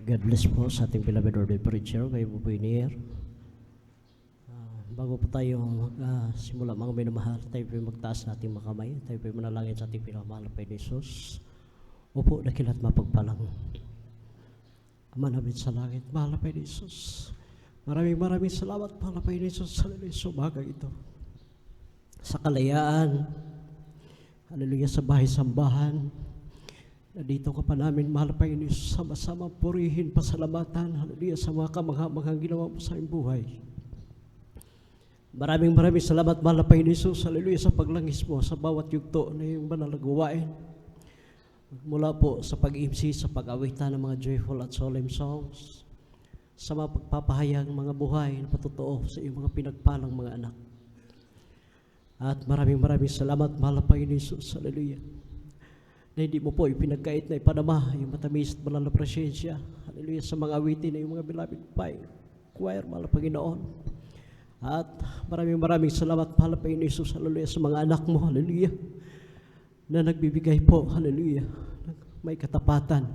God bless po sa ating beloved ordained preacher, kay Bubinier. Bago po tayo simula mga minamahal, tayo po magtaas na ating mga kamay, tayo po manalangin sa ating pinamahal na Panginoon Jesus. Upo, dakilat mapagpalang. Ama namin sa langit, mahal na Panginoon Jesus. Maraming salamat, mahal na Panginoon Jesus, sa umaga ito. Sa kalayaan, hallelujah, sa bahay-sambahan, nandito ka pa namin, mahal na Panginoon Jesus, sama-sama purihin, pasalamatan, hallelujah, sa mga kamangha-manghang ginawa mo sa iyong buhay. Maraming salamat, mahal na Panginoon Jesus, hallelujah, sa paglangis mo sa bawat yugto na iyong banal na gawain. Mula po sa pag-imsi, sa pag-awitan ng mga joyful at solemn songs, sa mga pagpapahayag mga buhay na patotoo sa iyong mga pinagpalang mga anak. At maraming salamat, mahal na Panginoon Jesus, hallelujah, na hindi mo po ipinagkait na ipanama yung matamis at banal na presensya, hallelujah, sa mga awitin na yung mga beloved choir, mahal na Panginoon. At maraming salamat, mahal na Panginoon Jesus, hallelujah, sa mga anak mo, hallelujah, na nagbibigay po, hallelujah, may katapatan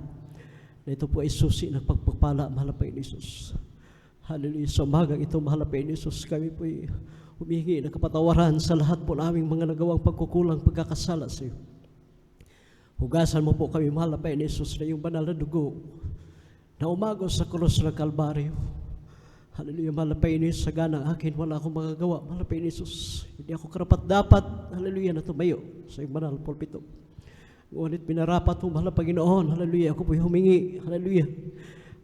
na ito po ay susi ng pagpapala, mahal na Panginoon Jesus. Hallelujah, sa umagang ito, mahal na Panginoon Jesus, kami po ay humihingi ng kapatawaran sa lahat po naming mga nagawang pagkukulang, pagkakasala sa iyo. Hugasan mo po kami, mahal na Panginoon Jesus, na yung banal na dugo na umagos sa krus ng Kalbaryo. Hallelujah, mahal na Panginoon Jesus, sa ganang akin wala akong magagawa, mahal na Panginoon Jesus. Hindi ako karapat-dapat, hallelujah, na tumayo sa iyong banal pulpito. Ngunit pinarapat mo, mahal na Panginoon, hallelujah, ako po'y humingi, hallelujah,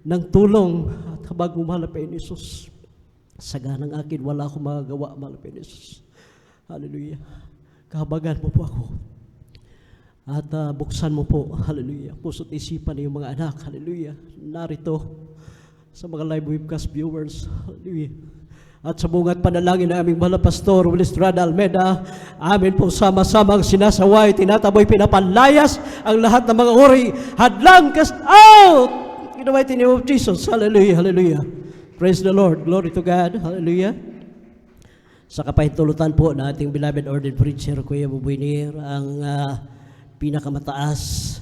ng tulong at habag mo, mahal na Panginoon Jesus. Sa ganang akin wala akong magagawa, mahal na Panginoon Jesus. Hallelujah, kahabagan mo po ako. At buksan mo po, hallelujah, puso't isipan ng iyong mga anak, hallelujah, narito sa mga live webcast viewers, hallelujah. At sa bungat panalangin na aming mahal na Pastor Willis Estrada Almeida, amin po sama-samang sinasaway, tinataboy, pinapanlayas ang lahat ng mga uri, hadlang, cast out, in the mighty name of Jesus, hallelujah, hallelujah. Praise the Lord, glory to God, hallelujah. Sa kapahintulutan po na ating beloved ordained preacher, Kuya Bubinier, ang pinakamataas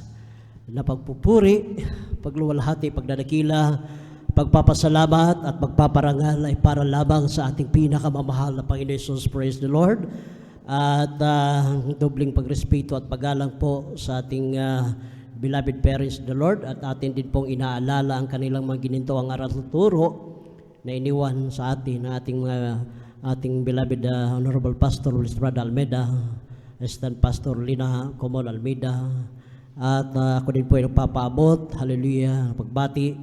na pagpupuri, pagluwalhati, pagdadakila, pagpapasalamat at pagpaparangal ay para lamang sa ating pinakamamahal na Panginoon Jesus. Praise the Lord. At dobling pagrespeto at paggalang po sa ating beloved parents the Lord, at atin din pong inaalala ang kanilang mga ginintawang aral tuturo na iniwan sa atin na ating beloved Honorable Pastor Willis Estrada Almeida, Assistant Pastor Lina Comon Almeida, at ako din po ay nagpapaabot, hallelujah, pagbati,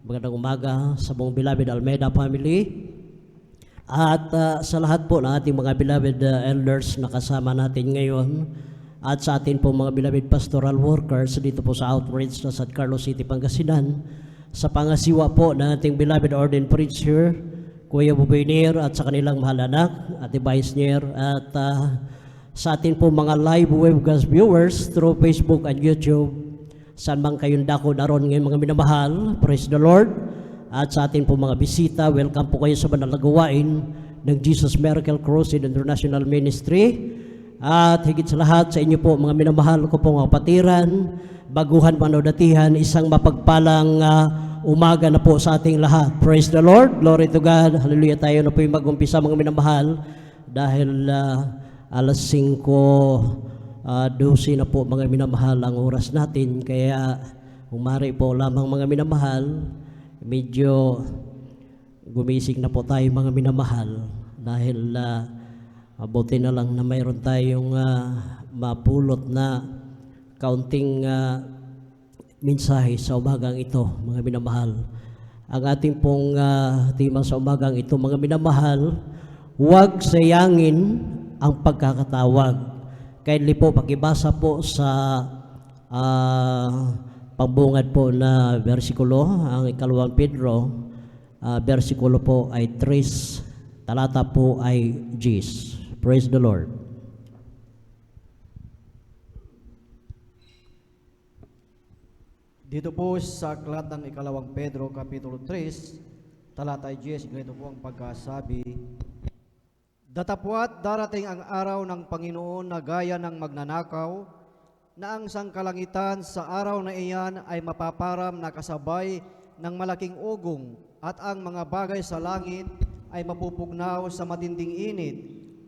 magandang umaga sa buong beloved Almeida family, at sa lahat po ng ating mga beloved elders na kasama natin ngayon, at sa atin po mga beloved pastoral workers dito po sa outreach na San Carlos City, Pangasinan, sa pangasiwa po ng ating beloved ordained preacher, Kuya Bubinier, at sa kanilang mahal anak, Ate Baisnier, at sa atin po mga live webcast viewers through Facebook and YouTube, saan mang kayong dako naroon ngayon mga minamahal, praise the Lord. At sa atin po mga bisita, welcome po kayo sa banal na gawain ng Jesus Miracle Crusade International Ministry. At higit sa lahat sa inyo po mga minamahal ko pong kapatiran, baguhan manodatihan, isang mapagpalang umaga na po sa ating lahat. Praise the Lord, glory to God, hallelujah. Tayo na po yung mag-umpisa mga minamahal dahil alas 5:12 na po mga minamahal ang oras natin, kaya umari po lamang mga minamahal, medyo gumising na po tayo mga minamahal dahil mabuti na lang na mayroon tayong mapulot na kaunting mensahe sa umagang ito mga minamahal. Ang ating pong tema sa umagang ito mga minamahal, huwag sayangin ang pagkakatawag. Kindly po pakibasa po sa pagbungad po na versikulo, ang ikalawang Pedro, versikulo po ay 3, talata po ay 10. Praise the Lord. Dito po sa aklat ng ikalawang Pedro, kapitulo 3, talata 10, ganito po ang pagkasabi: Datapwat darating ang araw ng Panginoon na gaya ng magnanakaw, na ang sangkalangitan sa araw na iyan ay mapaparam na kasabay ng malaking ugong at ang mga bagay sa langit ay mapupugnaw sa matinding init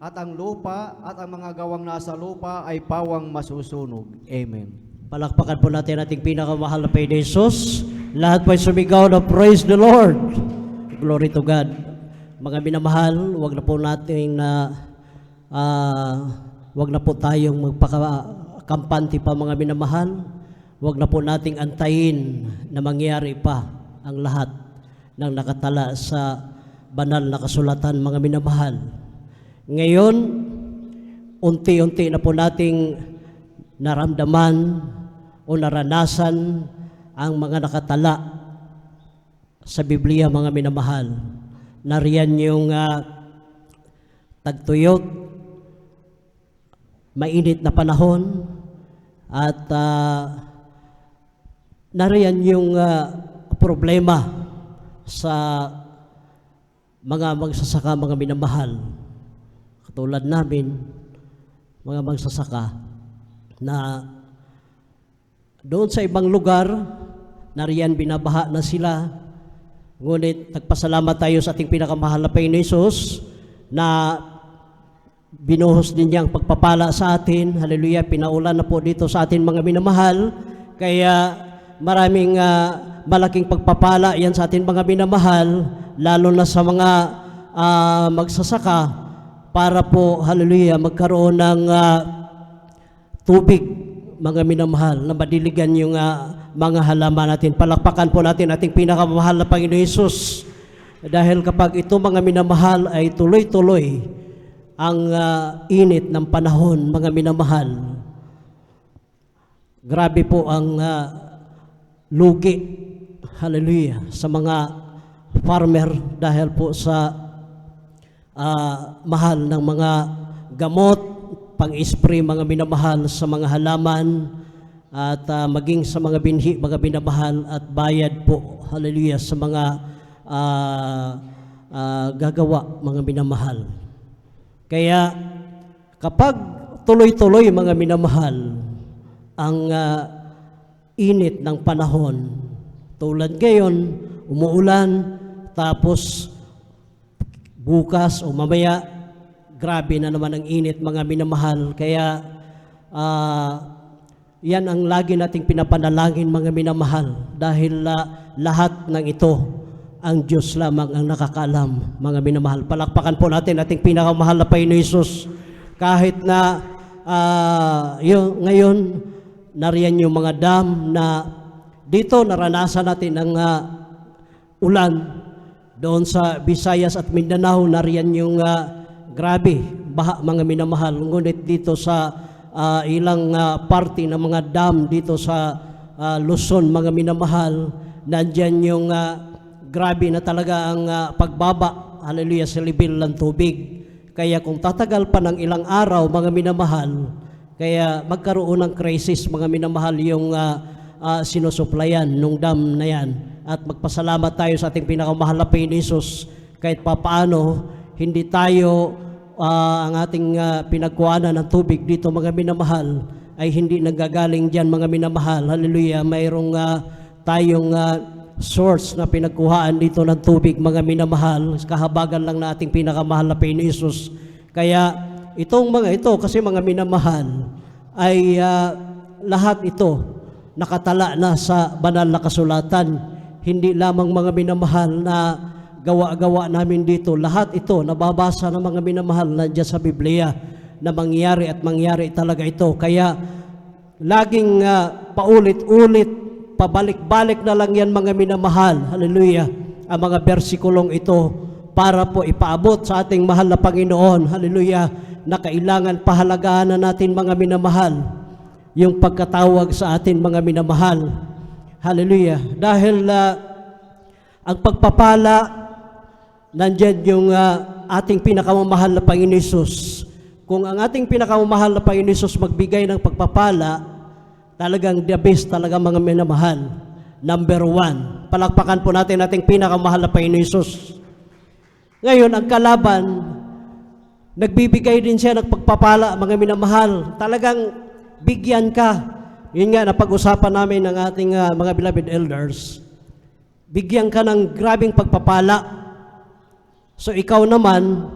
at ang lupa at ang mga gawang nasa lupa ay pawang masusunog. Amen. Palakpakan po natin ating pinakamahal na Panginoon Jesus. Lahat po ay sumigaw na praise the Lord. Glory to God. Mga minamahal, wag na po natin wag na po tayong magpakakampante pa mga minamahal. Wag na po nating antayin na mangyari pa ang lahat ng nakatala sa banal na kasulatan mga minamahal. Ngayon, unti-unti na po nating naramdaman o naranasan ang mga nakatala sa Biblia mga minamahal. Nariyan yung tagtuyot, mainit na panahon, at nariyan yung problema sa mga magsasaka mga minamahal. Katulad namin, mga magsasaka, na doon sa ibang lugar, nariyan binabaha na sila. Ngunit nagpasalamat tayo sa ating pinakamahal na Panginoon Hesus na binuhos din niya ang pagpapala sa atin. Hallelujah, pinaulan na po dito sa atin mga minamahal. Kaya maraming malaking pagpapala yan sa atin mga minamahal, lalo na sa mga magsasaka para po, hallelujah, magkaroon ng tubig mga minamahal na madiligan yung mga halaman natin. Palakpakan po natin ating pinakamahal na Panginoon Hesus. Dahil kapag ito mga minamahal ay tuloy-tuloy ang init ng panahon mga minamahal, grabe po ang lugi, hallelujah, sa mga farmer dahil po sa mahal ng mga gamot, pang-spray mga minamahal sa mga halaman, at maging sa mga binhi mga minamahal, at bayad po, hallelujah, sa mga gagawa mga minamahal. Kaya kapag tuloy-tuloy mga minamahal ang init ng panahon, tulad ngayon, umuulan, tapos bukas o mamaya, grabe na naman ang init mga minamahal. Kaya yan ang lagi nating pinapanalangin mga minamahal, dahil lahat ng ito ang Diyos lamang ang nakakaalam mga minamahal. Palakpakan po natin ating pinakamahal na Panginoon Hesus. Kahit na ngayon nariyan yung mga dam na dito naranasan natin ang ulan. Doon sa Visayas at Mindanao nariyan yung grabe baha mga minamahal. Ngunit dito sa ilang parte ng mga dam dito sa Luzon mga minamahal, nandyan yung grabe na talaga ang pagbaba, hallelujah, sa level ng tubig. Kaya kung tatagal pa ng ilang araw mga minamahal, kaya magkaroon ng crisis mga minamahal yung sinusuplayan nung dam na yan. At magpasalamat tayo sa ating pinakamahal na Panginoon Hesus, kahit papaano hindi tayo ang ating pinagkuhanan ng tubig dito mga minamahal ay hindi nanggagaling dyan mga minamahal. Hallelujah, mayroong tayong source na pinagkuhaan dito ng tubig mga minamahal, kahabagan lang na ating pinakamahal na Panginoon Hesus. Kaya itong mga ito, kasi mga minamahal, ay lahat ito nakatala na sa banal na kasulatan. Hindi lamang mga minamahal na gawa-gawa namin dito, lahat ito nababasa ng mga minamahal nandiyan sa Biblia na mangyari at mangyari talaga ito. Kaya laging paulit-ulit, pabalik-balik na lang yan mga minamahal, hallelujah, ang mga bersikulong ito para po ipaabot sa ating mahal na Panginoon, hallelujah, na kailangan pahalagaan na natin mga minamahal yung pagkatawag sa atin mga minamahal, hallelujah, dahil ang pagpapala nandyan yung ating pinakamamahal na Panginoon Hesus. Kung ang ating pinakamamahal na Panginoon Hesus magbigay ng pagpapala, talagang the best talaga mga minamahal. Number 1. Palakpakan po natin ating pinakamahal na Panginoon Hesus. Ngayon, ang kalaban, nagbibigay din siya ng pagpapala mga minamahal. Talagang bigyan ka. Yun nga, napag-usapan namin ng ating mga beloved elders. bigyan ka ng grabing pagpapala. So ikaw naman,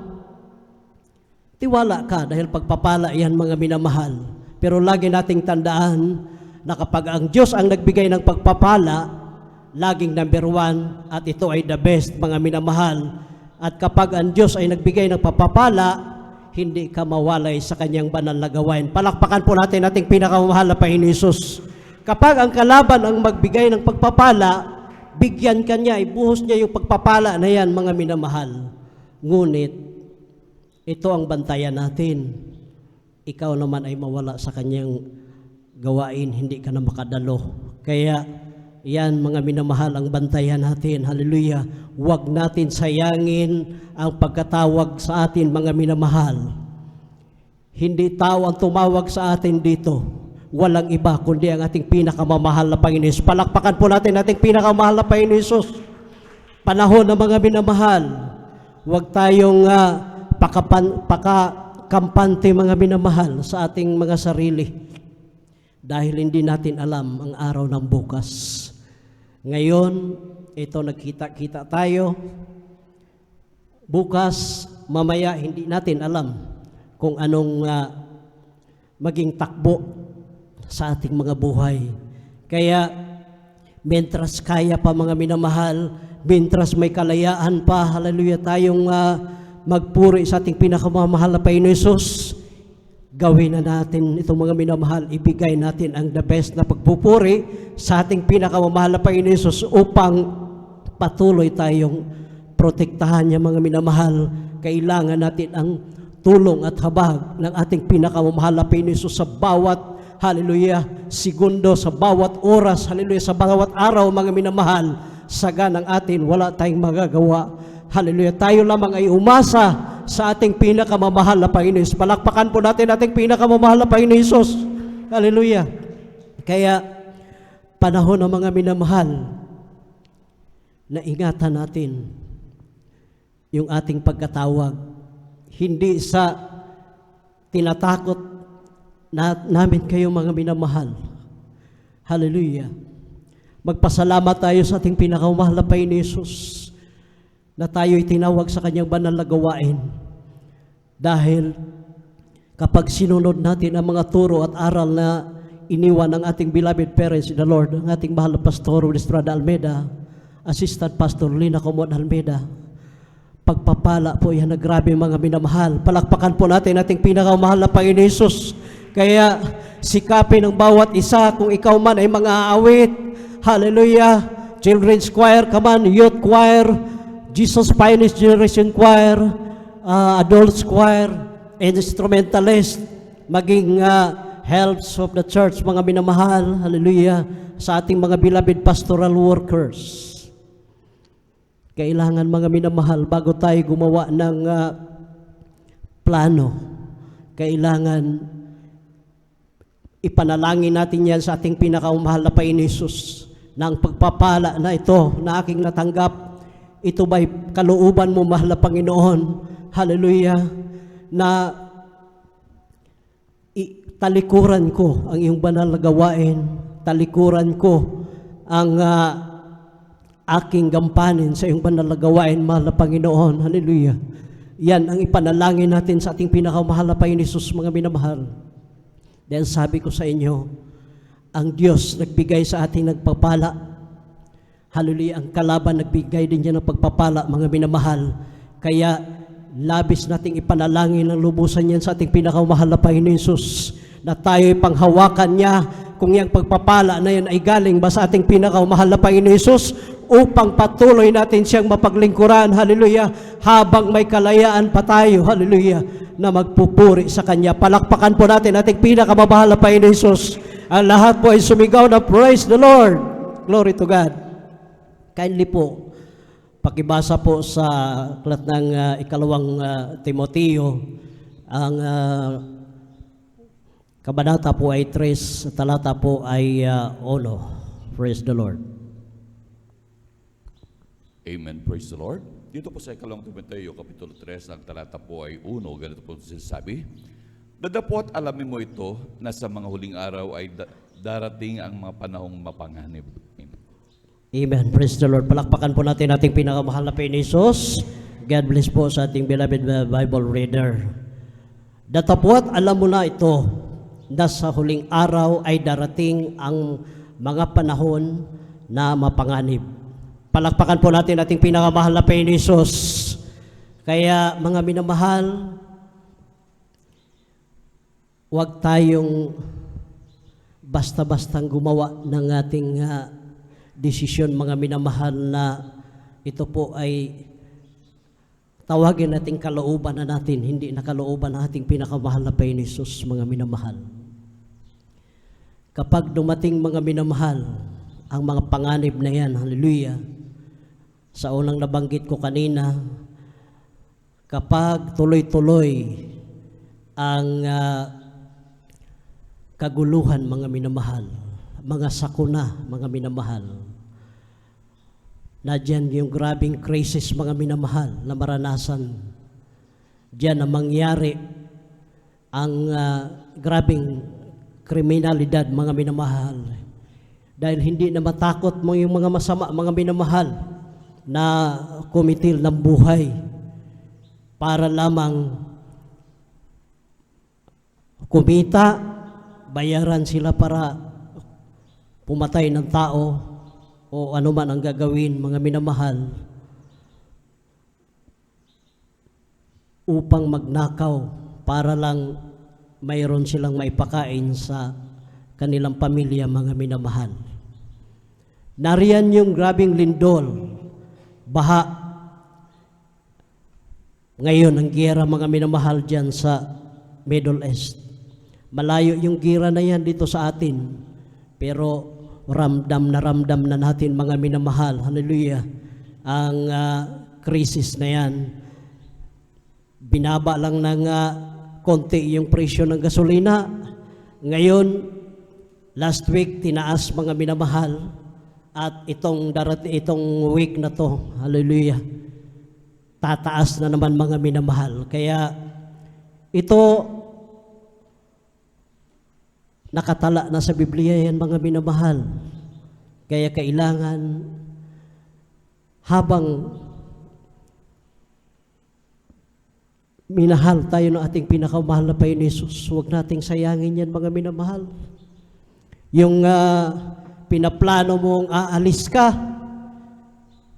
tiwala ka dahil pagpapala yan mga minamahal. Pero lagi nating tandaan na kapag ang Diyos ang nagbigay ng pagpapala, laging number one at ito ay the best mga minamahal. At kapag ang Diyos ay nagbigay ng pagpapala, hindi ka mawalay sa kanyang banal na gawain. Palakpakan po natin ating pinakamamahal na Panginoon Hesus. Kapag ang kalaban ang magbigay ng pagpapala, bigyan ka niya, ibuhos niya yung pagpapala na yan mga minamahal. Ngunit, ito ang bantayan natin. Ikaw naman ay mawala sa kanyang gawain, hindi ka na makadalo. Kaya, yan mga minamahal ang bantayan natin. Hallelujah. Huwag natin sayangin ang pagkatawag sa atin mga minamahal. Hindi tao ang tumawag sa atin dito. Walang iba kundi ang ating pinakamamahal na Panginoon Hesus. Palakpakan po natin ating pinakamamahal na Panginoon Hesus. Panahon ng mga minamahal. Huwag tayong pakakampante mga minamahal sa ating mga sarili. Dahil hindi natin alam ang araw ng bukas. Ngayon, ito nagkita-kita tayo. Bukas, mamaya, hindi natin alam kung anong maging takbo sa ating mga buhay. Kaya, mentras kaya pa mga minamahal, mentras may kalayaan pa, hallelujah, tayong magpuri sa ating pinakamamahal na Panginoon Hesus, gawin na natin itong mga minamahal, ibigay natin ang the best na pagpupuri sa ating pinakamamahal na Panginoon Hesus upang patuloy tayong protektahan niya mga minamahal. Kailangan natin ang tulong at habag ng ating pinakamamahal na Panginoon Hesus sa bawat hallelujah, segundo, sa bawat oras, hallelujah, sa bawat araw mga minamahal. Saga ng atin, wala tayong magagawa. Hallelujah, tayo lamang ay umasa sa ating pinakamamahal na Panginoon Hesus. Palakpakan po natin ating pinakamamahal na Panginoon Hesus. Hallelujah. Kaya, panahon ng mga minamahal, na ingatan natin yung ating pagkatawag. Hindi sa tinatakot namin kayo mga minamahal. Hallelujah. Magpasalamat tayo sa ating pinakamamahal na Panginoon Hesus na tayo'y tinawag sa kanyang banal na gawain. Dahil kapag sinunod natin ang mga turo at aral na iniwan ng ating beloved parents in the Lord, ang ating mahal na Pastor Estrada Almeida, Assistant Pastor Lina Comod Almeida, pagpapala po yan na grabe mga minamahal. Palakpakan po natin ating pinakamahal na Panginoon Hesus. Kaya sikapin ng bawat isa, kung ikaw man ay mga awit, hallelujah, children's choir, come on, youth choir, Jesus Finest Generation Choir, adults choir, instrumentalist, maging helps of the church, mga minamahal, hallelujah, sa ating mga beloved pastoral workers. Kailangan mga minamahal, bago tayo gumawa ng plano, kailangan ipanalangin natin yan sa ating pinakamahal na Panginoon Hesus, na ang pagpapala na ito na aking natanggap, ito ba'y kalooban mo, mahal na Panginoon, hallelujah, na talikuran ko ang iyong banal na gawain, talikuran ko ang aking gampanin sa iyong banal na gawain, mahal na Panginoon, hallelujah. Yan ang ipanalangin natin sa ating pinakamahal na Panginoon Hesus, mga minamahal. Dahil sabi ko sa inyo, ang Diyos nagbigay sa ating nagpapala. Hallelujah, ang kalaban nagbigay din niya ng pagpapala, mga minamahal. Kaya labis nating ipanalangin ang lubusan niyan sa ating pinakamahal na Panginoon Hesus, na tayo'y panghawakan niya kung yung pagpapala na yan ay galing ba sa ating pinakamahal na Panginoon Hesus, upang patuloy natin siyang mapaglingkuran, hallelujah, habang may kalayaan pa tayo, hallelujah, na magpupuri sa Kanya. Palakpakan po natin ating pinakamamahal na Panginoon Hesus. Ang lahat po ay sumigaw na praise the Lord. Glory to God. Kindly po, pakibasa po sa aklat ng ikalawang Timoteo, ang kabanata po ay 3, talata po ay 1. Praise the Lord. Amen. Praise the Lord. Dito po sa ikalawang Timoteo, Kapitulo 3, ang talata po ay 1, ganito po sinasabi, "Dadapot alamin mo ito na sa mga huling araw ay darating ang mga panahong mapanganib." Amen. Praise the Lord. Palakpakan po natin ating pinakamahal na Panginoon Jesus. God bless po sa ating beloved Bible reader. Datapwat, alam mo na ito, na sa huling araw ay darating ang mga panahon na mapanganib. Palakpakan po natin ating pinakamahal na Panginoon Jesus. Kaya mga minamahal, huwag tayong basta-bastang gumawa ng ating desisyon, mga minamahal, na ito po ay tawagin nating kalooban na natin, hindi na kalooban ng ating pinakamahal na Panginoon Jesus, mga minamahal. Kapag dumating, mga minamahal, ang mga panganib na yan, hallelujah, sa unang nabanggit ko kanina, kapag tuloy-tuloy ang kaguluhan, mga minamahal, mga sakuna, mga minamahal, na dyan yung grabing crisis, mga minamahal, na maranasan. Dyan na mangyari ang grabing kriminalidad, mga minamahal. Dahil hindi na matakot mo yung mga masama, mga minamahal, na kumitil ng buhay para lamang kumita, bayaran sila para pumatay ng tao o anuman ang gagawin, mga minamahal, upang magnakaw para lang mayroon silang maipakain sa kanilang pamilya, mga minamahal. Nariyan yung grabing lindol, baha. Ngayon, ang giyera, mga minamahal, dyan sa Middle East. Malayo yung gira na yan dito sa atin, pero ramdam na natin, mga minamahal, hallelujah, ang krisis na yan. Binaba lang ng konti yung presyo ng gasolina. Ngayon, last week, tinaas, mga minamahal, at itong week na to, hallelujah, tataas na naman, mga minamahal. Kaya ito, nakatala na sa Biblia yan, mga minamahal. Kaya kailangan, habang minahal tayo ng ating pinakamahal na Panginoon Jesus, huwag nating sayangin yan, mga minamahal. Yung pinaplano mong aalis ka,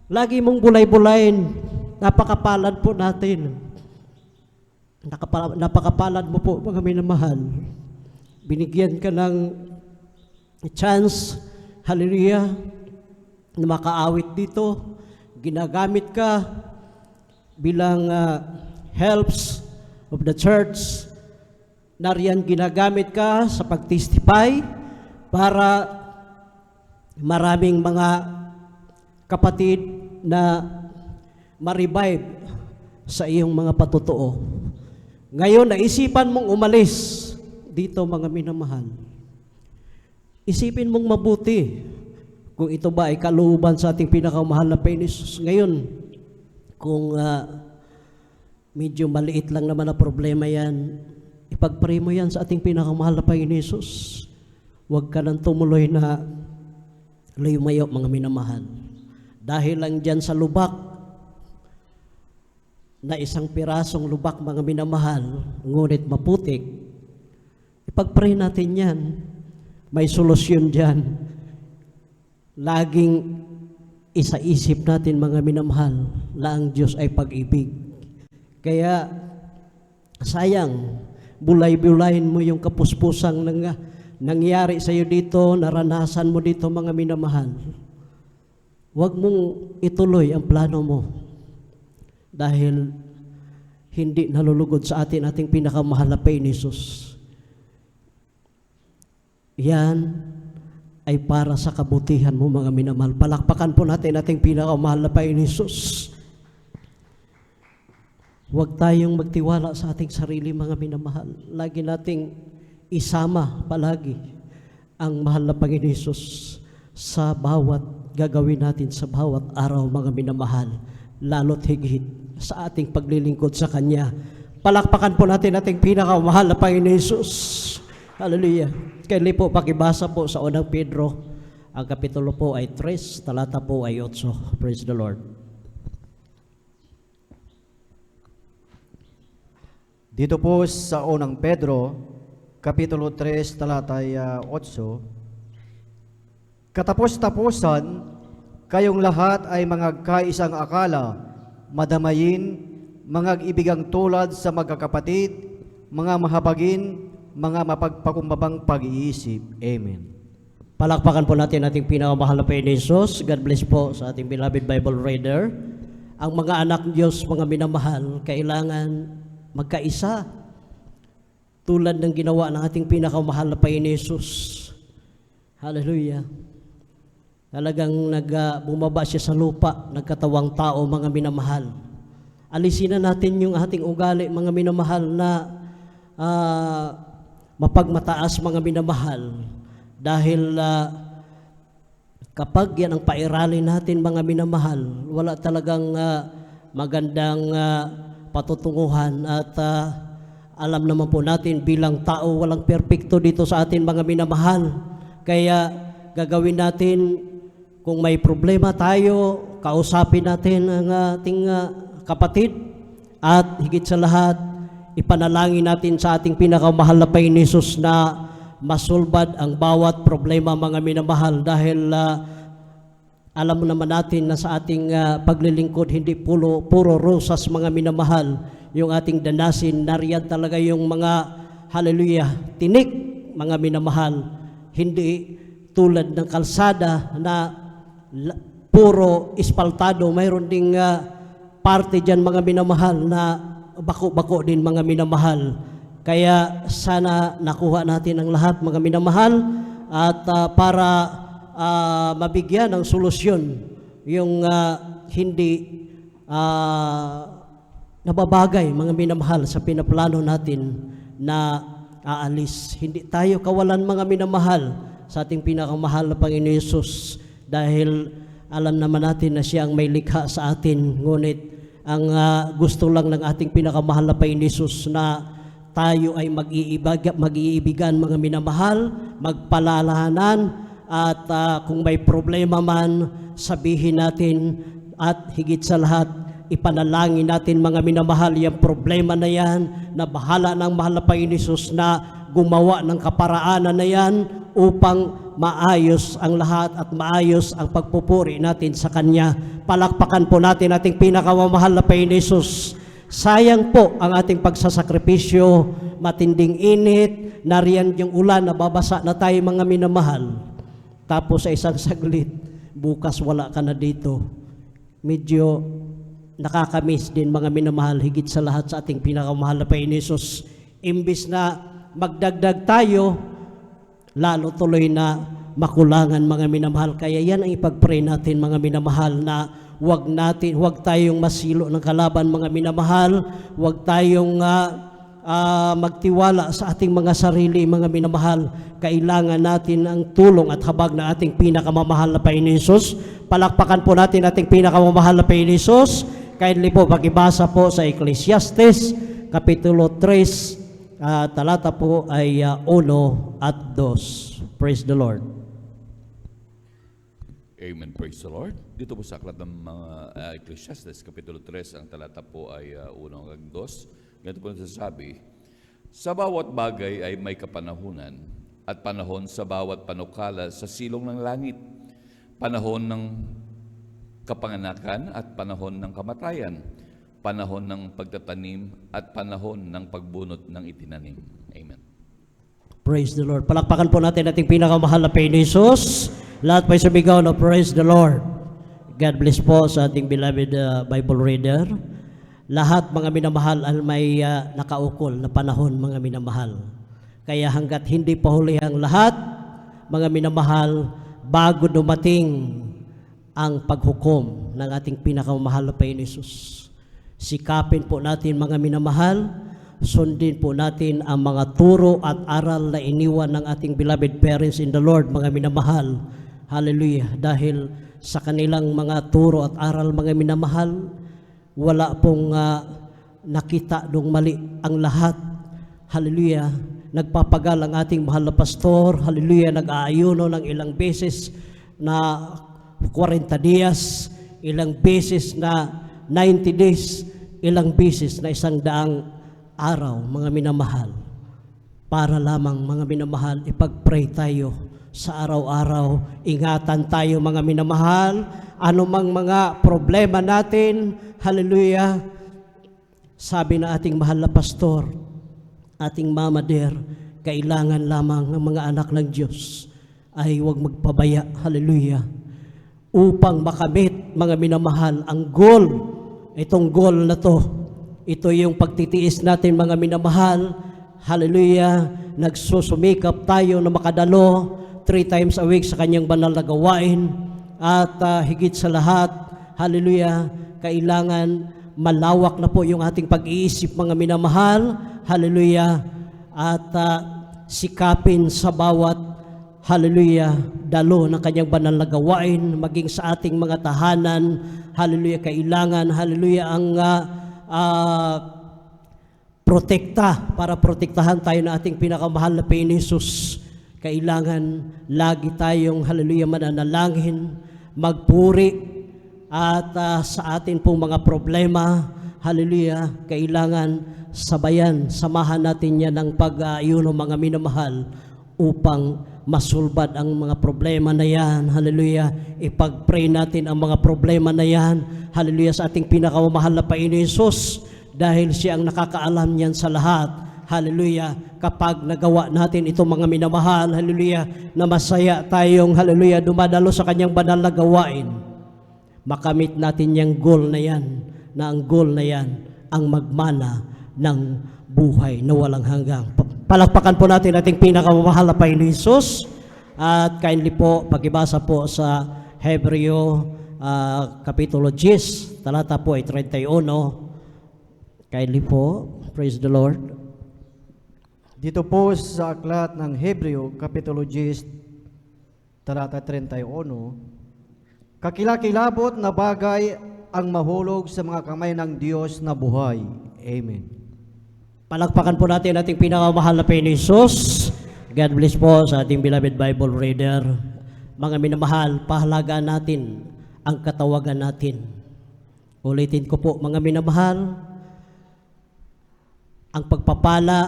lagi mong bulay-bulayin. Napakapalad po natin. Napakapalad mo po, mga minamahal. Binigyan ka ng chance, hallelujah, na makaawit dito. Ginagamit ka bilang helps of the church. Nariyan ginagamit ka sa pagtestify para maraming mga kapatid na ma-revive sa iyong mga patutuo. Ngayon, naisipan mong umalis dito, mga minamahal. Isipin mong mabuti kung ito ba ay kalooban sa ating pinakamahal na Panginoon Jesus. Ngayon, kung medyo maliit lang naman na problema yan, ipagpray mo yan sa ating pinakamahal na Panginoon Jesus. Huwag ka nang tumuloy na lumayo, mga minamahal. Dahil lang dyan sa lubak, na isang pirasong lubak, mga minamahal, ngunit maputik, ipag-pray natin yan. May solusyon dyan. Laging isaisip natin, mga minamahal, na ang Diyos ay pag-ibig. Kaya, sayang, bulay-bulayin mo yung kapuspusang nangyari sa iyo dito, naranasan mo dito, mga minamahal. Huwag mong ituloy ang plano mo. Dahil hindi nalulugod sa ating pinakamahal na Panginoon Jesus. Yan ay para sa kabutihan mo, mga minamahal. Palakpakan po natin ating pinakamahal na Panginoon Jesus. Huwag tayong magtiwala sa ating sarili, mga minamahal. Lagi nating isama palagi ang mahal na Panginoon Jesus sa bawat gagawin natin sa bawat araw, mga minamahal. Lalo't higit sa ating paglilingkod sa Kanya. Palakpakan po natin ating pinakamahal na Panginoon Jesus. Hallelujah. Kaya po, pakibasa po sa unang Pedro, Ang kapitulo po ay 3, talata po ay 8. Praise the Lord. Dito po sa unang Pedro, Kapitulo 3, talatay 8, katapos-tapusan, kayong lahat ay mga kaisang akala, madamayin, mga ibigang tulad sa magkakapatid, mga mahabagin, mga mapagpakumbabang pag-iisip. Amen. Palakpakan po natin ating pinakamahal na Panginoon Jesus. God bless po sa ating beloved Bible reader. Ang mga anak ng Diyos, mga minamahal, kailangan magkaisa. Tulad ng ginawa ng ating pinakamahal na Panginoon Jesus. Hallelujah. Talagang bumaba siya sa lupa, nagkatawang tao, mga minamahal. Alisin na natin yung ating ugali, mga minamahal, na mapagmataas, mga minamahal. Dahil kapag yan ang pairalin natin, mga minamahal, wala talagang magandang patutunguhan. At alam naman po natin bilang tao, walang perpekto dito sa atin, mga minamahal. Kaya gagawin natin, kung may problema tayo, kausapin natin ang ating kapatid, at higit sa lahat, ipanalangin natin sa ating pinakamahal na Panginoon Jesus na masulbad ang bawat problema, mga minamahal. Dahil alam naman natin na sa ating paglilingkod, hindi puro rosas, mga minamahal, yung ating danasin. Nariyan talaga yung mga, hallelujah, tinik, mga minamahal. Hindi tulad ng kalsada na puro ispaltado. Mayroon ding parte dyan, mga minamahal, na bako-bako din, mga minamahal. Kaya sana nakuha natin ang lahat, mga minamahal, at para mabigyan ng solusyon yung hindi nababagay, mga minamahal, sa pinaplano natin na aalis. Hindi tayo kawalan, mga minamahal, sa ating pinakamahal na Panginoon Yesus, dahil alam naman natin na siya ang may likha sa atin. Ngunit ang gusto lang ng ating pinakamahal na Panginoon Yesus na tayo ay mag-iibigan, mga minamahal, magpalalahanan, at kung may problema man, sabihin natin, at higit sa lahat, ipanalangin natin, mga minamahal, yung problema na yan, na bahala ng mahal na Panginoon Jesus na gumawa ng kaparaanan na yan upang maayos ang lahat at maayos ang pagpupuri natin sa Kanya. Palakpakan po natin ating pinakamamahal na Panginoon Jesus. Sayang po ang ating pagsasakripisyo, matinding init, nariyan yung ulan, nababasa na tayo, mga minamahal. Tapos sa isang saglit, bukas wala ka na dito. Medyo nakakamiss din, mga minamahal, higit sa lahat sa ating pinakamahal na Panginoon Jesus. Imbis na magdagdag tayo, lalo tuloy na makulangan, mga minamahal. Kaya yan ang ipag-pray natin, mga minamahal, na huwag tayong masilo ng kalaban, mga minamahal. Huwag tayong magtiwala sa ating mga sarili, mga minamahal. Kailangan natin ang tulong at habag ng ating pinakamamahal na Panginoon Jesus. Palakpakan po natin ating pinakamamahal na Panginoon Jesus. Kindly po, pakibasa po sa Ecclesiastes, Kapitulo 3, talata po ay 1 at 2. Praise the Lord. Amen. Praise the Lord. Dito po sa aklat ng mga Ecclesiastes, Kapitulo 3, ang talata po ay 1 hanggang 2. Ganito po nasasabi, sa bawat bagay ay may kapanahunan, at panahon sa bawat panukala sa silong ng langit, panahon ng kapanganakan at panahon ng kamatayan, panahon ng pagtatanim at panahon ng pagbunot ng itinanim. Amen. Praise the Lord. Palakpakan po natin ating pinakamahal na Panginoon Jesus. Lahat po ay sumigaw na praise the Lord. God bless po sa ating beloved Bible reader. Lahat, mga minamahal, ay may nakaukol na panahon, mga minamahal. Kaya hanggat hindi pa huli ang lahat, mga minamahal, bago dumating ang paghukom ng ating pinakamahal na Panginoon Jesus, sikapin po natin, mga minamahal, sundin po natin ang mga turo at aral na iniwan ng ating beloved parents in the Lord, mga minamahal. Hallelujah. Dahil sa kanilang mga turo at aral, mga minamahal, wala pong nakita dong mali ang lahat. Hallelujah. Nagpapagal ang ating mahal na pastor. Hallelujah. Nag-aayuno ng ilang beses na 40 dias, ilang beses na 90 days, ilang beses na 100 araw, mga minamahal. Para lamang, mga minamahal, ipag-pray tayo sa araw-araw. Ingatan tayo, mga minamahal, anumang mga problema natin, hallelujah. Sabi na ating mahal na pastor, ating Mama Dear, kailangan lamang ng mga anak ng Diyos ay huwag magpabaya, hallelujah, upang makamit, mga minamahal, ang goal. Itong goal na to, ito yung pagtitiis natin, mga minamahal, hallelujah. Nagsusumikap tayo na makadalo 3 times a week sa kanyang banal na gawain, at higit sa lahat, hallelujah, kailangan malawak na po yung ating pag-iisip, mga minamahal, hallelujah, at sikapin sa bawat, hallelujah, dalo ng kanyang banal na gawain, maging sa ating mga tahanan, hallelujah, kailangan, hallelujah, ang protekta, para protektahan tayo ng ating pinakamahal na Panginoon Jesus. Kailangan lagi tayong, hallelujah, mananalangin, magpuri, at sa atin pong mga problema, hallelujah, kailangan sabayan, samahan natin yan ng pag-ayuno, mga minamahal, upang masulbad ang mga problema na yan, hallelujah. Ipag-pray natin ang mga problema na yan, hallelujah, sa ating pinakamahal na Panginoon Jesus, dahil siya ang nakakaalam niyan sa lahat, hallelujah. Kapag nagawa natin ito, mga minamahal, hallelujah, na masaya tayong, hallelujah, dumadalo sa kanyang banal na gawain, makamit natin yung goal na yan, na ang goal na yan ang magmana ng buhay na walang hanggang. Palakpakan po natin ating pinakamamahal na Panginoon Jesus, at kindly po pakibasa po sa Hebreo Kapitulo 10, talata po ay 31. Kindly po, praise the Lord. Dito po sa aklat ng Hebreo, Kapitulo 10, talata 31, kakilakilabot na bagay ang mahulog sa mga kamay ng Diyos na buhay. Amen. Palakpakan po natin ating pinakamahal na Panginoon Jesus. God bless po sa ating beloved Bible reader. Mga minamahal, pahalagaan natin ang katawagan natin. Ulitin ko po, mga minamahal, ang pagpapala,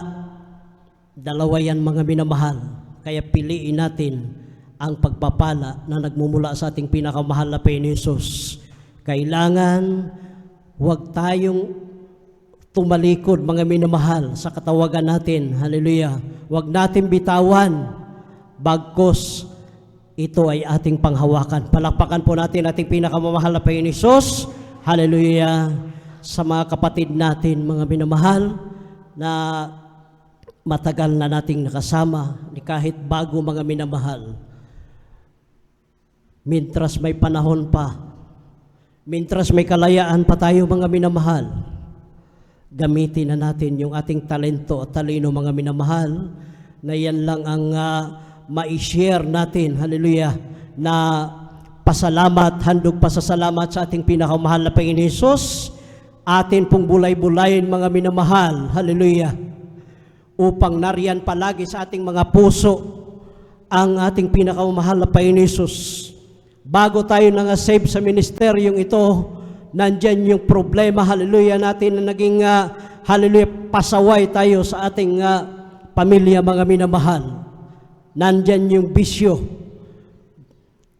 dalawa yan, mga minamahal. Kaya piliin natin ang pagpapala na nagmumula sa ating pinakamahal na Panginoon Jesus. Kailangan huwag tayong tumalikod, mga minamahal, sa katawagan natin. Hallelujah. Huwag natin bitawan, bagkos ito ay ating panghawakan. Palakpakan po natin ating pinakamamahal na Panginoon Jesus. Hallelujah. Sa mga kapatid natin, mga minamahal, na matagal na nating nakasama, ni kahit bago, mga minamahal, mintras may panahon pa, mintras may kalayaan pa tayo, mga minamahal, gamitin na natin yung ating talento at talino, mga minamahal, na yan lang ang ma-share natin, hallelujah, na pasalamat, handog pasasalamat sa ating pinakamahal na Panginoon Jesus. Atin pong bulay-bulayin, mga minamahal, hallelujah, upang nariyan palagi sa ating mga puso ang ating pinakamahal na Panginoon Jesus. Bago tayo save sa ministeryong ito, nandyan yung problema, hallelujah, natin na naging, hallelujah, pasaway tayo sa ating pamilya, mga minamahal. Nandyan yung bisyo,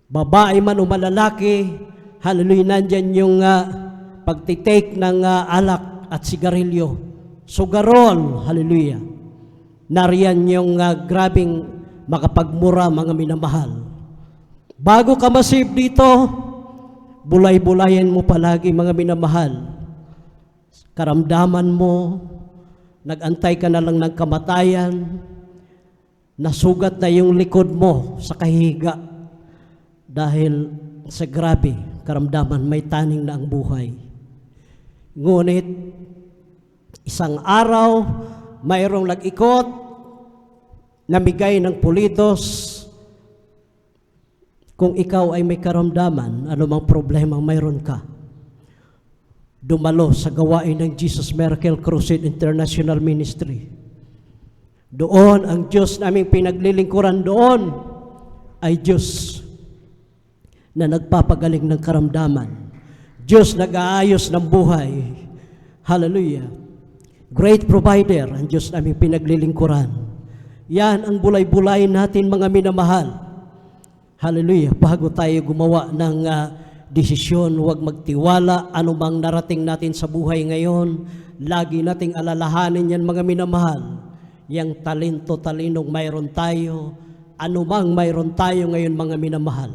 babae man o malalaki, hallelujah, nandyan yung pagtitake ng alak at sigarilyo, sugarol, hallelujah. Nariyan yung grabing makapagmura, mga minamahal. Bago ka masave dito, bulay-bulayan mo palagi, mga minamahal. Karamdaman mo, nag-antay ka na lang ng kamatayan, nasugat na yung likod mo sa kahiga, dahil sa grabe karamdaman, may taning na ang buhay. Ngunit, isang araw, mayroong nag-ikot, namigay ng pulitos. Kung ikaw ay may karamdaman, anumang problema mayroon ka, dumalo sa gawain ng Jesus Miracle Crusade International Ministry. Doon, ang Diyos naming pinaglilingkuran doon ay Diyos na nagpapagaling ng karamdaman. Diyos nag-aayos ng buhay. Hallelujah. Great provider, ang Diyos naming pinaglilingkuran. Yan ang bulay-bulay natin, mga minamahal. Hallelujah. Bago tayo gumawa ng desisyon, huwag magtiwala anumang narating natin sa buhay ngayon. Lagi nating alalahanin yan, mga minamahal. Yang talinong mayroon tayo, anumang mayroon tayo ngayon, mga minamahal.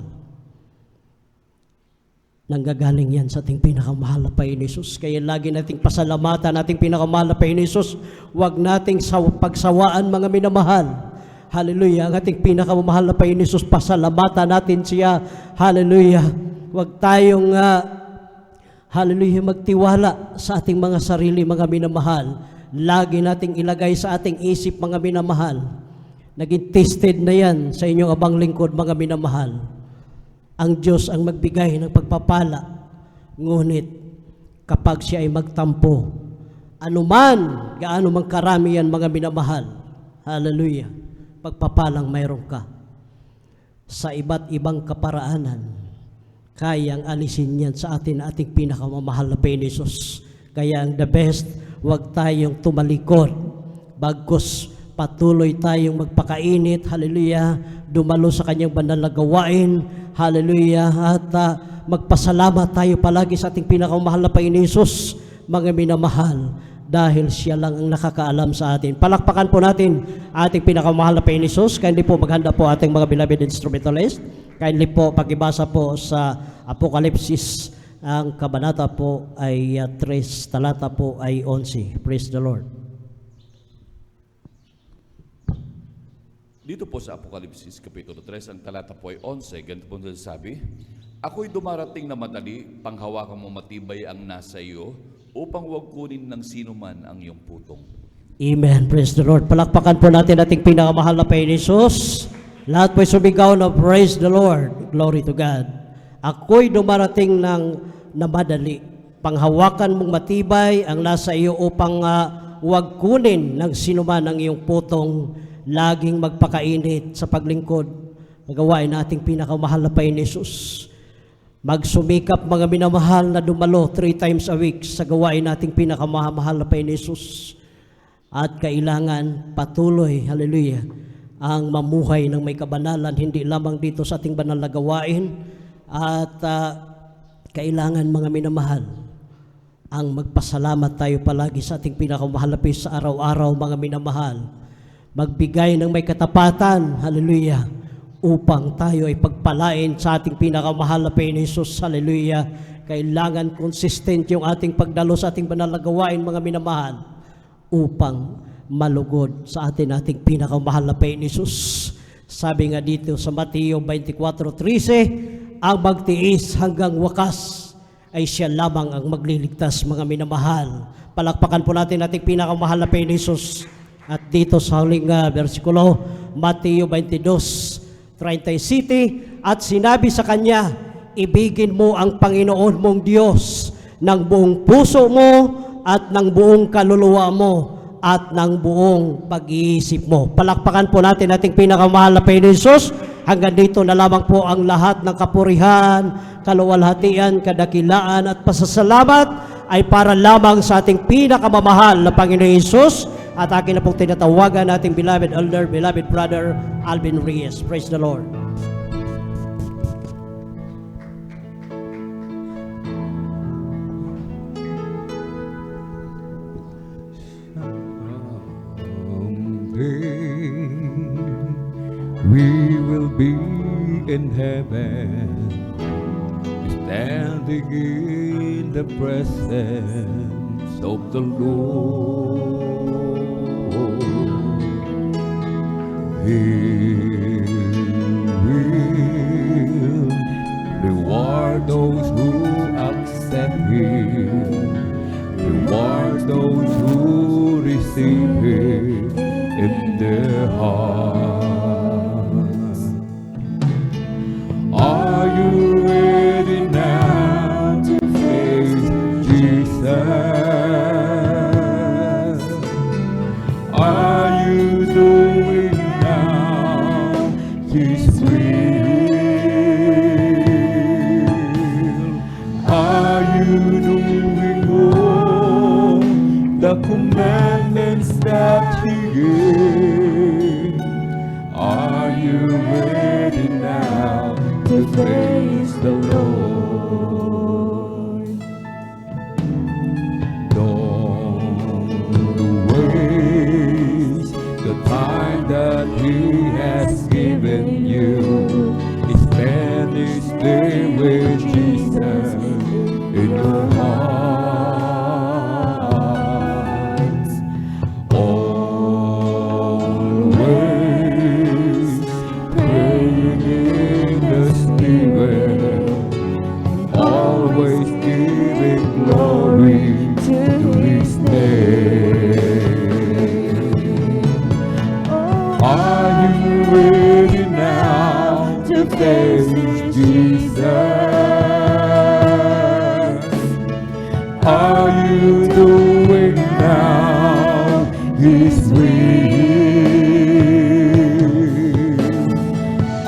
Nanggagaling yan sa ating pinakamahal na Panginoon Hesus. Kaya lagi nating pasalamatan ating pinakamahal na Panginoon Hesus. Huwag nating pagsawaan, mga minamahal. Hallelujah. Ang ating pinakamahal na Panginoon Hesus, pasalamatan natin siya. Hallelujah. Huwag tayong hallelujah, magtiwala sa ating mga sarili, mga minamahal. Lagi nating ilagay sa ating isip, mga minamahal. Naging tested na yan sa inyong abang lingkod, mga minamahal. Ang Diyos ang magbigay ng pagpapala. Ngunit kapag siya ay magtampo, anuman, gaano mang karami yan, mga minamahal. Hallelujah. Pagpapalang mayroon ka. Sa iba't ibang kaparaanan, kayang alisin yan sa ating pinakamamahal na Panginoon Hesus. Kaya ang the best, huwag tayong tumalikod. Bagkus patuloy tayong magpakainit, hallelujah, dumalo sa kanyang banal na gawain, hallelujah, at magpasalamat tayo palagi sa ating pinakamahal na Panginoon Hesus, mga minamahal, dahil siya lang ang nakakaalam sa atin. Palakpakan po natin ating pinakamahal na Panginoon Hesus. Kindly po maghanda po ating mga beloved instrumentalist. Kindly po pakibasa po sa Apokalipsis. Ang kabanata po ay 3, talata po ay 11. Praise the Lord. Dito po sa Apokalipsis, Kapitulo 3, ang talata po ay 11, ganito po sabi, ako'y dumarating na madali, panghawakan mo matibay ang nasa iyo, upang huwag kunin ng sino man ang iyong putong. Amen. Praise the Lord. Palakpakan po natin ating pinakamahal na Panginoon Hesus. Lahat po'y sumigaw na praise the Lord. Glory to God. Ako'y dumarating na madali, panghawakan mong matibay ang nasa iyo upang huwag kunin ng sino man ang iyong putong. Laging magpakainit sa paglingkod. Nagawain nating pinakamahal na Panginoon Hesus. Magsumikap, mga minamahal, na dumalo 3 times a week sa gawain nating pinakamahal na Panginoon Hesus. At kailangan patuloy, hallelujah, ang mamuhay ng may kabanalan, hindi lamang dito sa ating banal na gawain. At kailangan, mga minamahal, ang magpasalamat tayo palagi sa ating pinakamahal na Panginoon sa araw-araw, mga minamahal. Magbigay ng may katapatan, hallelujah, upang tayo ay pagpalain sa ating pinakamahal na Panginoon Hesus, hallelujah. Kailangan consistent yung ating pagdalo sa ating banal na gawain, mga minamahal, upang malugod sa ating pinakamahal na Panginoon Hesus. Sabi nga dito sa Mateo 24:13, ang magtiis hanggang wakas ay siya lamang ang magliligtas, mga minamahal. Palakpakan po natin ating pinakamahal na Panginoon Hesus. At dito sa huling versikulo, Mateo 22:37, at sinabi sa kanya, ibigin mo ang Panginoon mong Diyos ng buong puso mo at ng buong kaluluwa mo at ng buong pag-iisip mo. Palakpakan po natin ating pinakamahal na Panginoon Hesus. Hanggang dito na lamang po ang lahat ng kapurihan, kaluwalhatian, kadakilaan at pasasalamat ay para lamang sa ating pinakamamahal na Panginoon Hesus. At akin na pong tinatawagan nating beloved elder, beloved brother, Alvin Reyes. Praise the Lord. Someday we will be in heaven, standing in the presence of the Lord. He will reward those who accept Him, reward those who receive Him in their hearts. Are you ready now to face Jesus? Are you doing now His will? Are you doing all the commandments that He gave? Are you ready now to face the Lord? Don't waste the time that He has given you. Spend each day with Jesus in your heart. Always praying in the Spirit, always giving glory to His name. Are you ready now to face Jesus? Are you doing now His will?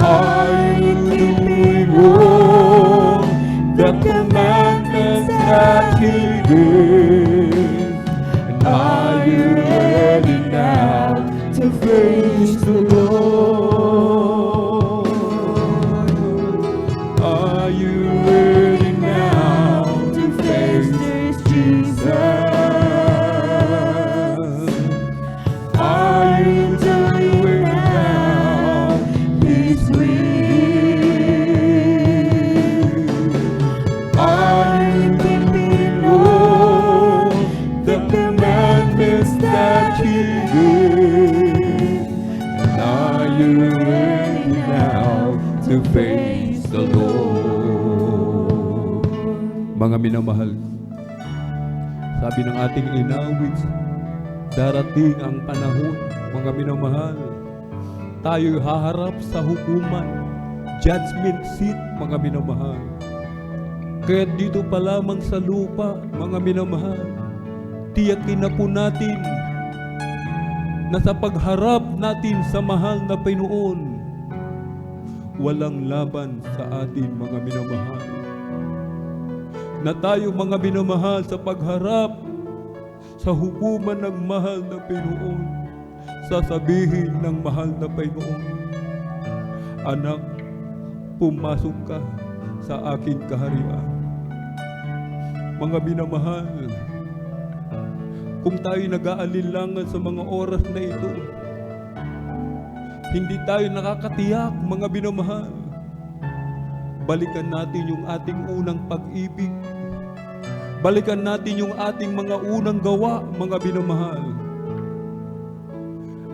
Are you doing all the commandments that He gave? And are you ready now to face the Lord? Are you ready now to face Jesus? Are you doing now His will? Are you keeping all the commandments that He gave? And are you ready now to face the Lord? Mga minamahal, sabi ng ating inawit, darating ang panahon, mga minamahal, tayo'y haharap sa hukuman, judgment seat, mga minamahal. Kaya dito pa lamang sa lupa, mga minamahal, tiyakin na po natin na sa pagharap natin sa mahal na Panginoon, walang laban sa atin, mga minamahal. Na tayo, mga minamahal, sa pagharap sa hukuman ng mahal na Panginoon, sasabihin ng mahal na Panginoon, anak, pumasok ka sa aking kaharian. Mga minamahal, kung tayo nag-aalinlangan sa mga oras na ito, hindi tayo nakakatiyak, mga minamahal, balikan natin yung ating unang pag-ibig. Balikan natin yung ating mga unang gawa, mga minamahal.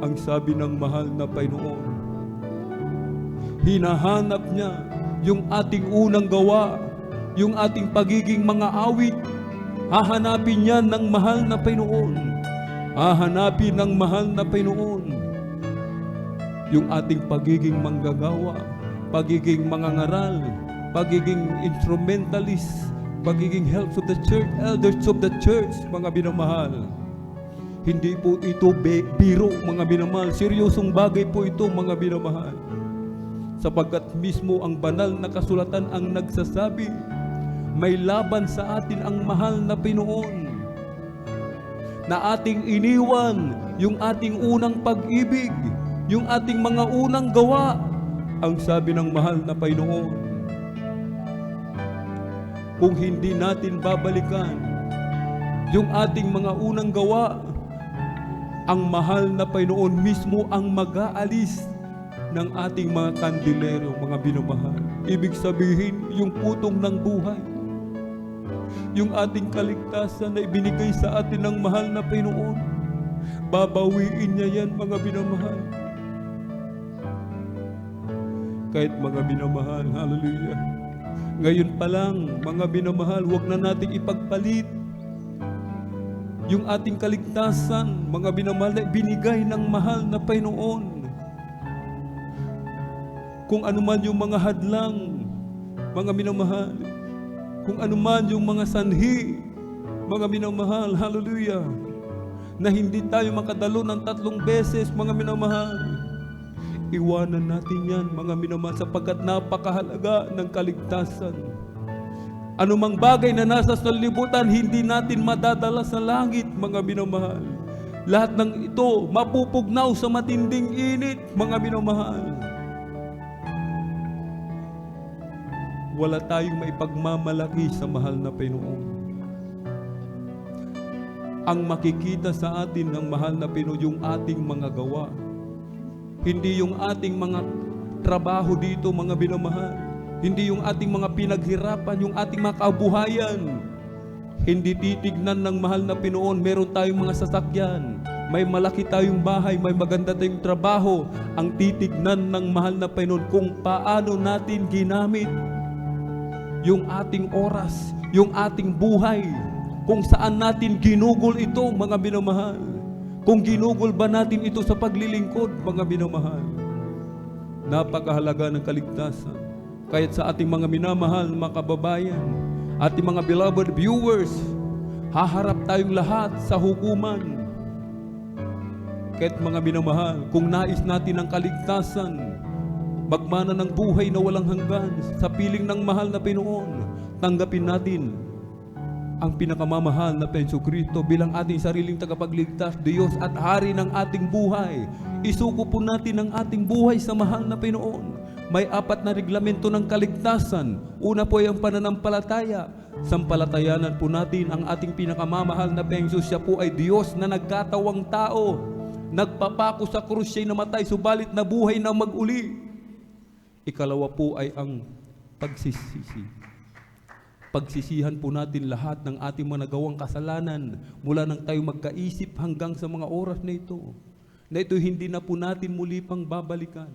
Ang sabi ng mahal na Panginoon, hinahanap niya yung ating unang gawa, yung ating pagiging mga awit. Hahanapin niya ng mahal na Panginoon. Hahanapin ng mahal na Panginoon yung ating pagiging manggagawa, pagiging mangangaral, pagiging instrumentalist, pagiging helps of the church, elders of the church, mga minamahal. Hindi po ito biro, mga minamahal. Seryosong bagay po ito, mga minamahal. Sapagkat mismo ang banal na kasulatan ang nagsasabi, may laban sa atin ang mahal na Panginoon, na ating iniwan yung ating unang pag-ibig, yung ating mga unang gawa. Ang sabi ng mahal na Panginoon, kung hindi natin babalikan yung ating mga unang gawa, ang mahal na Panginoon mismo ang mag-aalis ng ating mga kandilero, mga binamahal. Ibig sabihin, yung putong ng buhay, yung ating kaligtasan na ibinigay sa atin ng mahal na Panginoon, babawiin niya yan, mga binamahal. Kahit mga binamahal, hallelujah, ngayon pa lang, mga binamahal, huwag na nating ipagpalit yung ating kaligtasan, mga binamahal, na binigay ng mahal na Panginoon. Kung anuman yung mga hadlang, mga minamahal, kung anuman yung mga sanhi, mga minamahal, hallelujah, na hindi tayo makadalo ng 3 beses, mga minamahal, iwanan natin yan, mga minamahal, sapagkat napakahalaga ng kaligtasan. Anumang bagay na nasa sanlibutan, hindi natin madadala sa langit, mga minamahal. Lahat ng ito, mapupugnaw sa matinding init, mga minamahal. Wala tayong maipagmamalaki sa mahal na Panginoon. Ang makikita sa atin ng mahal na Panginoon, yung ating mga gawa. Hindi yung ating mga trabaho dito, mga minamahal. Hindi yung ating mga pinaghirapan, yung ating mga kabuhayan. Hindi titignan ng mahal na Panginoon, meron tayong mga sasakyan, may malaki tayong bahay, may maganda tayong trabaho. Ang titignan ng mahal na Panginoon kung paano natin ginamit yung ating oras, yung ating buhay, kung saan natin ginugol ito, mga minamahal. Kung ginugol ba natin ito sa paglilingkod, mga minamahal. Napakahalaga ng kaligtasan. Kaya't sa ating mga minamahal, mga kababayan, ating mga beloved viewers, haharap tayong lahat sa hukuman. Kaya't mga minamahal, kung nais natin ang kaligtasan, magmana ng buhay na walang hanggan sa piling ng mahal na Panginoon, tanggapin natin ang pinakamamahal na Jesucristo bilang ating sariling tagapagligtas, Diyos at Hari ng ating buhay. Isuko po natin ang ating buhay sa mahal na Panginoon. May 4 na reglamento ng kaligtasan. Una po ay ang pananampalataya. Sampalatayanan po natin ang ating pinakamamahal na Panginoon. Siya po ay Diyos na nagkatawang tao. Nagpapako sa krus, siya'y namatay, subalit na buhay na mag-uli. Ikalawa po ay ang pagsisisi. Pagsisihan po natin lahat ng ating mga nagawang kasalanan mula nang tayo magkaisip hanggang sa mga oras na ito. Na ito hindi na po natin muli pang babalikan.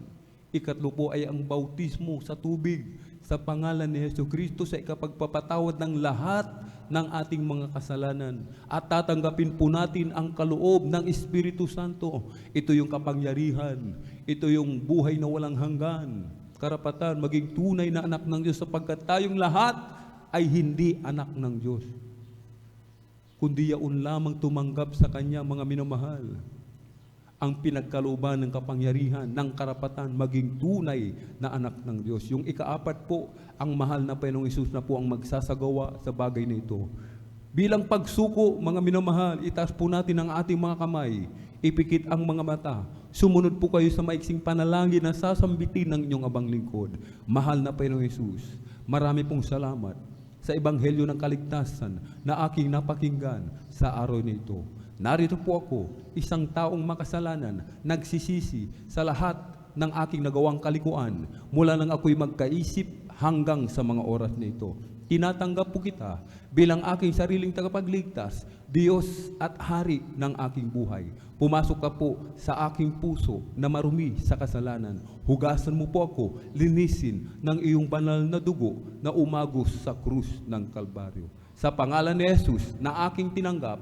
Ikatlo po ay ang bautismo sa tubig sa pangalan ni Jesucristo sa ikapagpapatawad ng lahat ng ating mga kasalanan. At tatanggapin po natin ang kaloob ng Espiritu Santo. Ito yung kapangyarihan. Ito yung buhay na walang hanggan. Karapatan, maging tunay na anak ng Diyos sapagkat tayong lahat ay hindi anak ng Diyos. Kundi yaon lamang tumanggap sa Kanya, mga minamahal. Ang pinagkalooban ng kapangyarihan, ng karapatan, maging tunay na anak ng Diyos. Yung ika-4 po, ang mahal na Panginoong Hesus na po ang magsasagawa sa bagay na ito. Bilang pagsuko, mga minamahal, itaas po natin ang ating mga kamay, ipikit ang mga mata, sumunod po kayo sa maiksing panalangin na sasambitin ng inyong abang lingkod. Mahal na Panginoong Hesus, marami pong salamat sa Ebanghelyo ng Kaligtasan na aking napakinggan sa araw nito. Narito po ako, isang taong makasalanan, nagsisisi sa lahat ng aking nagawang kalikuan mula nang ako'y magkaisip hanggang sa mga oras na ito. Tinatanggap po kita bilang aking sariling tagapagligtas, Diyos at Hari ng aking buhay. Pumasok ka po sa aking puso na marumi sa kasalanan. Hugasan mo po ako, linisin ng iyong banal na dugo na umagos sa krus ng Kalbaryo. Sa pangalan ni Jesus na aking tinanggap,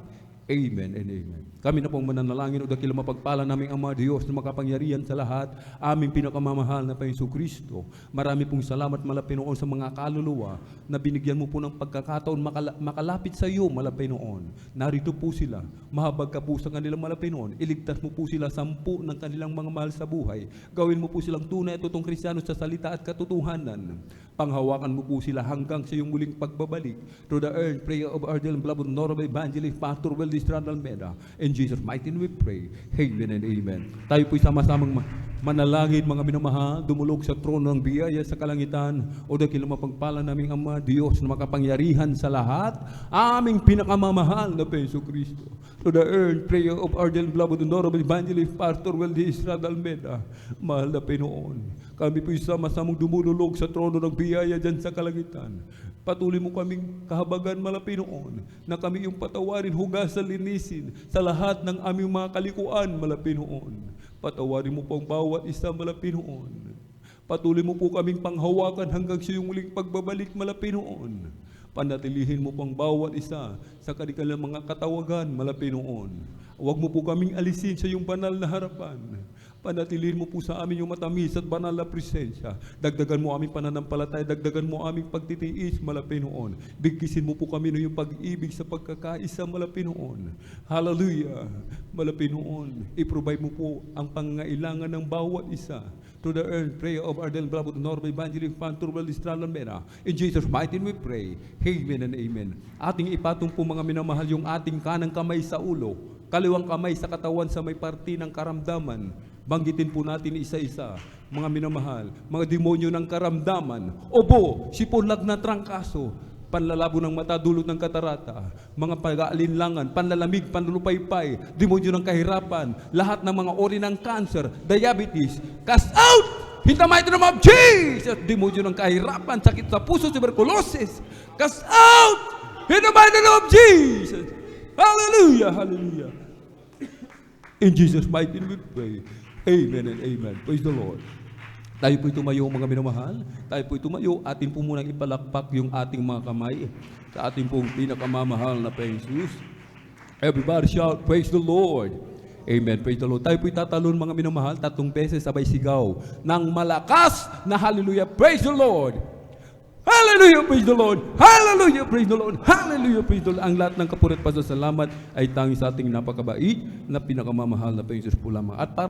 Amen and amen. Kami na pong mananalangin o dakila mapagpala naming Ama Diyos na makapangyarihan sa lahat, aming pinakamamahal na Panginoong Kristo. Marami pong salamat, Malapinoon, sa mga kaluluwa na binigyan mo po ng pagkakataon makalapit sa iyo, Malapinoon. Narito po sila, mahabag ka po sa kanilang Malapinoon. Iligtas mo po sila 10 ng kanilang mga mahal sa buhay. Gawin mo po silang tunay at totoong Kristiyano sa salita at katotohanan. Panghawakan mo po sila hanggang sa iyong muling pagbabalik. Through the earth, prayer of our dear beloved Honorable Evangelist Pastor Weldy Strand Almeida. In Jesus' mighty name we pray. Amen and amen. Tayo po'y sama-samang manalangin, mga minamahal, dumulog sa trono ng biyaya sa kalangitan, o dakil mapagpala naming Ama, Diyos na makapangyarihan sa lahat, aming pinakamamahal na Panginoong Kristo. To the earth, prayer of our dear beloved Honorable Evangelist Pastor Weldy Strand Almeida. Mahal na Panginoon, kami po'y sama-samang dumulog sa trono ng biyaya dyan sa kalangitan. Patuloy mo kaming kahabagan, Malapinoon, na kami yung patawarin, hugasan, linisin sa lahat ng aming mga kalikuan, Malapinoon. Patawarin mo po ang bawat isa, Malapinoon. Patuloy mo po kaming panghawakan hanggang sa iyong muling pagbabalik, Malapinoon. Panatilihin mo po ang bawat isa sa kanilang mga katawagan, Malapinoon. Huwag mo po kaming alisin sa iyong banal na harapan. Panatilihin mo po sa amin yung matamis at banal na presensya. Dagdagan mo aming pananampalataya, dagdagan mo aming pagtitiis, Malapinoon. Bigkisin mo po kami ng iyong pag-ibig sa pagkakaisa, Malapinoon. Hallelujah, Malapinoon. I-provide mo po ang pangangailangan ng bawat isa to the earth, prayer of Ardel Bravo, to Norbe, Evangeline Fan, Turbal, Distralan, Mera. In Jesus' mighty name we pray. Amen and amen. Ating ipatong po mga minamahal yung ating kanang kamay sa ulo, kaliwang kamay sa katawan sa may parti ng karamdaman. Banggitin po natin isa-isa, mga minamahal, mga demonyo ng karamdaman, obo, sipunlag na trangkaso, panlalabo ng mata, dulot ng katarata, mga pag-aalinlangan, panlalamig, panlulupaypay, demonyo ng kahirapan, lahat ng mga ori ng cancer, diabetes, cast out! In the mighty name of Jesus! Demonyo ng kahirapan, sakit sa puso, tuberculosis, cast out! In the mighty name of Jesus! Hallelujah! Hallelujah! In Jesus' mighty name we pray. Amen and amen. Praise the Lord. Tayo po'y tumayo, mga minamahal. Tayo po'y tumayo. Atin po munang ipalakpak yung ating mga kamay sa ating pong pinakamamahal na Jesus. Everybody shout, praise the Lord. Amen. Praise the Lord. Tayo po'y tatalon, mga minamahal, 3 beses sabay sigaw ng malakas na hallelujah. Praise the Lord. Hallelujah, praise the Lord. Hallelujah, praise the Lord. Hallelujah, praise the Lord. Ang lahat ng kapurit pasasalamat ay tanging sa ating napakabait na pinakamamahal na Jesus po lamang. At para